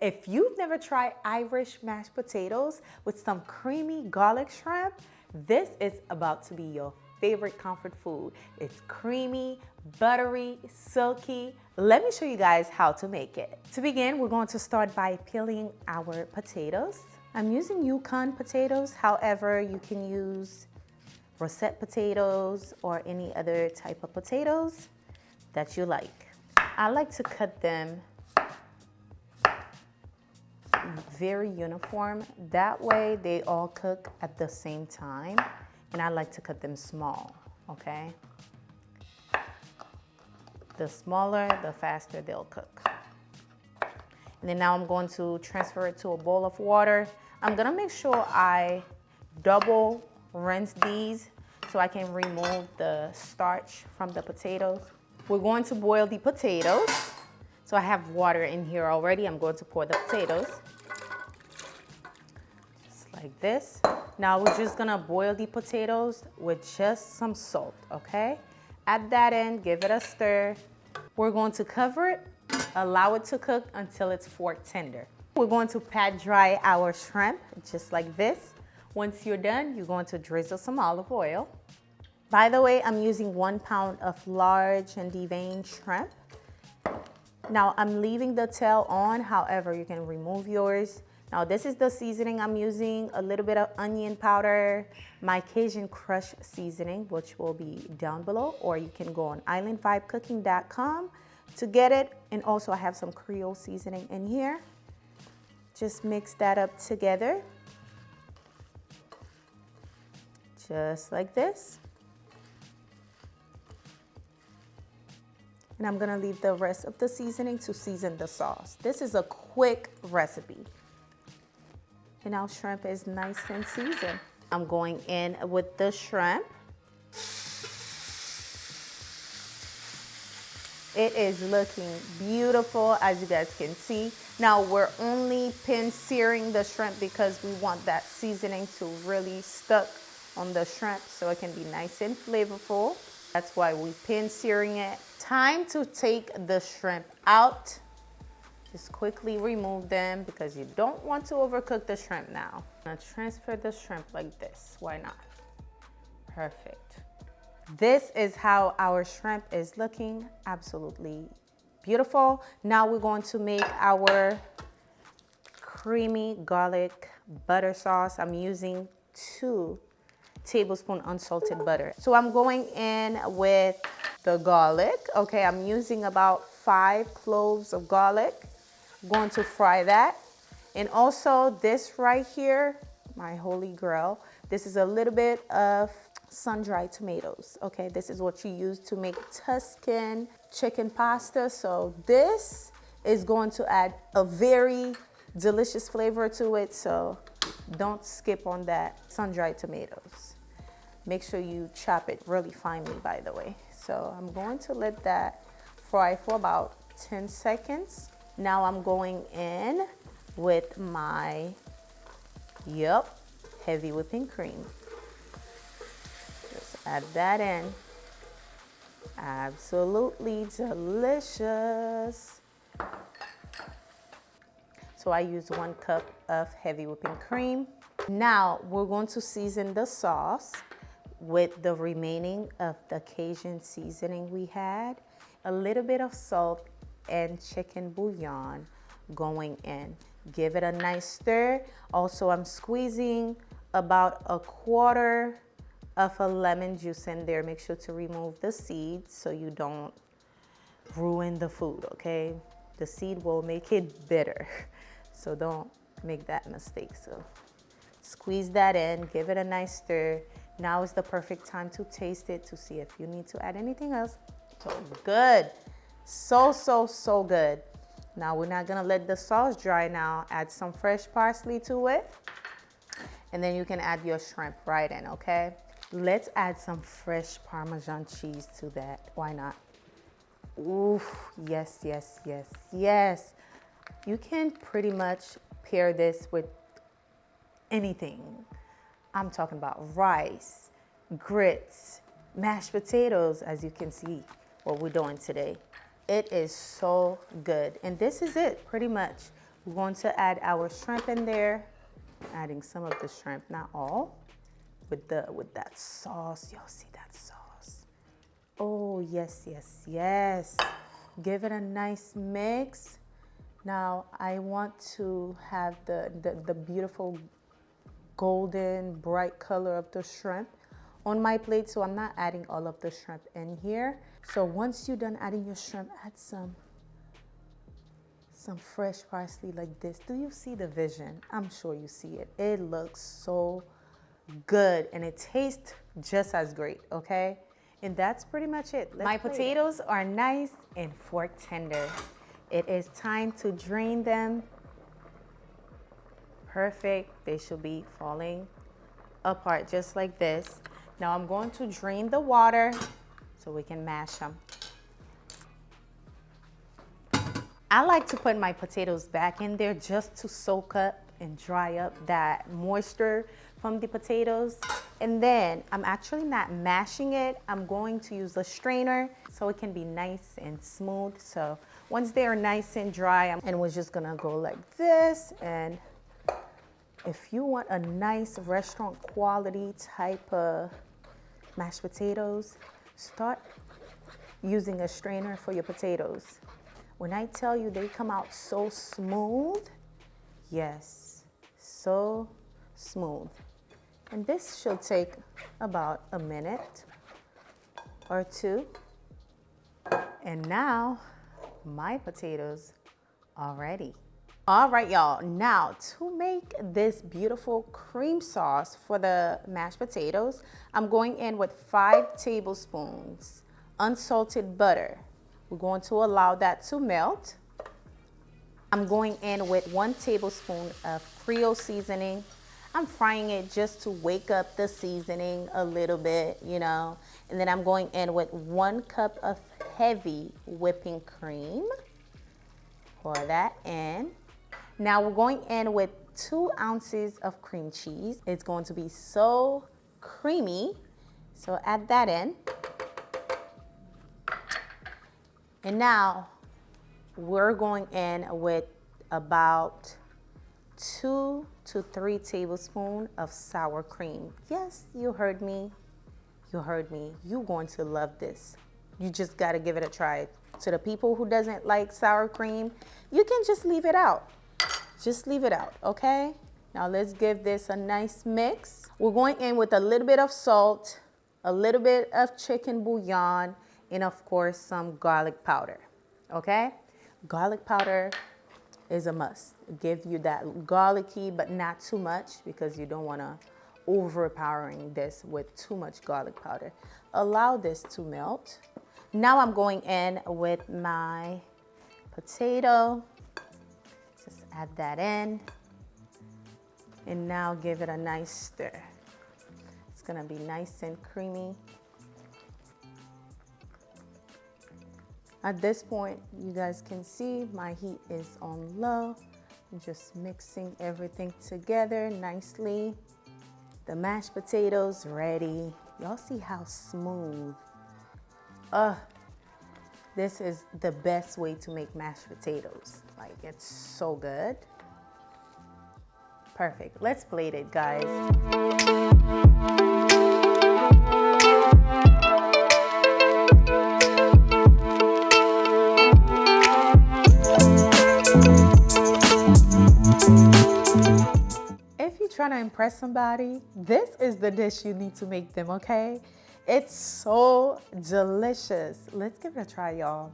If you've never tried Irish mashed potatoes with some creamy garlic shrimp, this is about to be your favorite comfort food. It's creamy, buttery, silky. Let me show you guys how to make it. To begin, we're going to start by peeling our potatoes. I'm using Yukon potatoes. However, you can use russet potatoes or any other type of potatoes that you like. I like to cut them very uniform. That way they all cook at the same time. And I like to cut them small, okay? The smaller, the faster they'll cook. And then now I'm going to transfer it to a bowl of water. I'm gonna make sure I double rinse these so I can remove the starch from the potatoes. We're going to boil the potatoes. So I have water in here already. I'm going to pour the potatoes. Just like this. Now we're just gonna boil the potatoes with just some salt, okay? At that end, give it a stir. We're going to cover it, allow it to cook until it's fork tender. We're going to pat dry our shrimp, just like this. Once you're done, you're going to drizzle some olive oil. By the way, I'm using 1 pound of large and deveined shrimp. Now I'm leaving the tail on, however, you can remove yours. Now this is the seasoning I'm using, a little bit of onion powder, my Cajun Crush seasoning, which will be down below, or you can go on islandvibecooking.com to get it. And also I have some Creole seasoning in here. Just mix that up together. Just like this. And I'm gonna leave the rest of the seasoning to season the sauce. This is a quick recipe. And our shrimp is nice and seasoned. I'm going in with the shrimp. It is looking beautiful, as you guys can see. Now we're only pin searing the shrimp because we want that seasoning to really stuck on the shrimp so it can be nice and flavorful. That's why we pin searing it. Time to take the shrimp out. Just quickly remove them because you don't want to overcook the shrimp now. Now transfer the shrimp like this. Why not? Perfect. This is how our shrimp is looking. Absolutely beautiful. Now we're going to make our creamy garlic butter sauce. I'm using 2 tablespoons unsalted butter. So I'm going in with the garlic. Okay, I'm using about 5 cloves of garlic. I'm going to fry that. And also this right here, my holy grail, this is a little bit of sun-dried tomatoes. Okay, this is what you use to make Tuscan chicken pasta. So this is going to add a very delicious flavor to it. So don't skip on that sun-dried tomatoes. Make sure you chop it really finely, by the way. So I'm going to let that fry for about 10 seconds. Now I'm going in with my, heavy whipping cream. Just add that in. Absolutely delicious. So I use 1 cup of heavy whipping cream. Now we're going to season the sauce with the remaining of the Cajun seasoning we had. A little bit of salt and chicken bouillon going in. Give it a nice stir. Also, I'm squeezing about 1/4 of a lemon juice in there. Make sure to remove the seeds so you don't ruin the food, okay? The seed will make it bitter, so don't make that mistake. So squeeze that in, give it a nice stir. Now is the perfect time to taste it to see if you need to add anything else. So good. So good. Now we're not gonna let the sauce dry now. Add some fresh parsley to it. And then you can add your shrimp right in, okay? Let's add some fresh Parmesan cheese to that. Why not? Oof, yes, yes, yes, yes. You can pretty much pair this with anything. I'm talking about rice, grits, mashed potatoes, as you can see what we're doing today. It is so good. And this is it, pretty much. We're going to add our shrimp in there. Adding some of the shrimp, not all. With that sauce, y'all see that sauce? Oh, yes, yes, yes. Give it a nice mix. Now, I want to have the beautiful golden bright color of the shrimp on my plate, so I'm not adding all of the shrimp in here. So once you're done adding your shrimp, add some fresh parsley like this. Do you see the vision? I'm sure you see it. It looks so good and it tastes just as great, okay? And that's pretty much it. My potatoes are nice and fork tender. It is time to drain them. Perfect. They should be falling apart just like this. Now I'm going to drain the water so we can mash them. I like to put my potatoes back in there just to soak up and dry up that moisture from the potatoes. And then I'm actually not mashing it. I'm going to use a strainer so it can be nice and smooth. So once they're nice and dry, and we're just gonna go like this. And if you want a nice restaurant quality type of mashed potatoes, start using a strainer for your potatoes. When I tell you they come out so smooth, yes, so smooth. And this should take about a minute or two. And now my potatoes are ready. All right, y'all. Now to make this beautiful cream sauce for the mashed potatoes, I'm going in with 5 tablespoons unsalted butter. We're going to allow that to melt. I'm going in with 1 tablespoon of Creole seasoning. I'm frying it just to wake up the seasoning a little bit, you know. And then I'm going in with 1 cup of heavy whipping cream. Pour that in. Now we're going in with 2 ounces of cream cheese. It's going to be so creamy. So add that in. And now we're going in with about 2 to 3 tablespoons of sour cream. Yes, you heard me. You heard me. You're going to love this. You just got to give it a try. To the people who doesn't like sour cream, you can just leave it out. Just leave it out, okay? Now let's give this a nice mix. We're going in with a little bit of salt, a little bit of chicken bouillon, and of course some garlic powder, okay? Garlic powder is a must. Give you that garlicky, but not too much because you don't want to overpowering this with too much garlic powder. Allow this to melt. Now I'm going in with my potato. Just add that in. And now give it a nice stir. It's gonna be nice and creamy. At this point, you guys can see my heat is on low. I'm just mixing everything together nicely. The mashed potatoes ready. Y'all see how smooth. This is the best way to make mashed potatoes. Like, it's so good. Perfect. Let's plate it, guys. If you're trying to impress somebody, this is the dish you need to make them, okay? It's so delicious. Let's give it a try, y'all.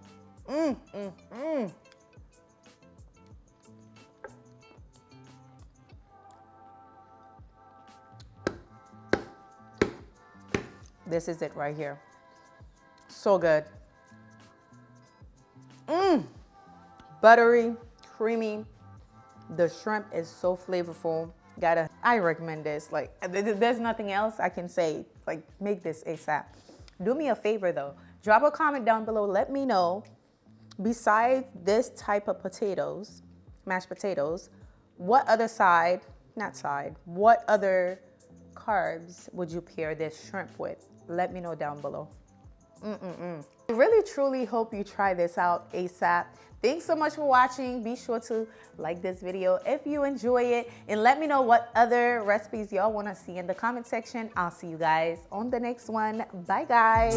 This is it right here. So good. Buttery, creamy. The shrimp is so flavorful. I recommend this. Like, there's nothing else I can say. Like, make this ASAP. Do me a favor though. Drop a comment down below. Let me know, besides this type of potatoes, mashed potatoes, what other what other carbs would you pair this shrimp with? Let me know down below. I really truly hope you try this out ASAP. Thanks so much for watching. Be sure to like this video if you enjoy it, and let me know what other recipes y'all want to see in the comment section. I'll see you guys on the next one. Bye guys.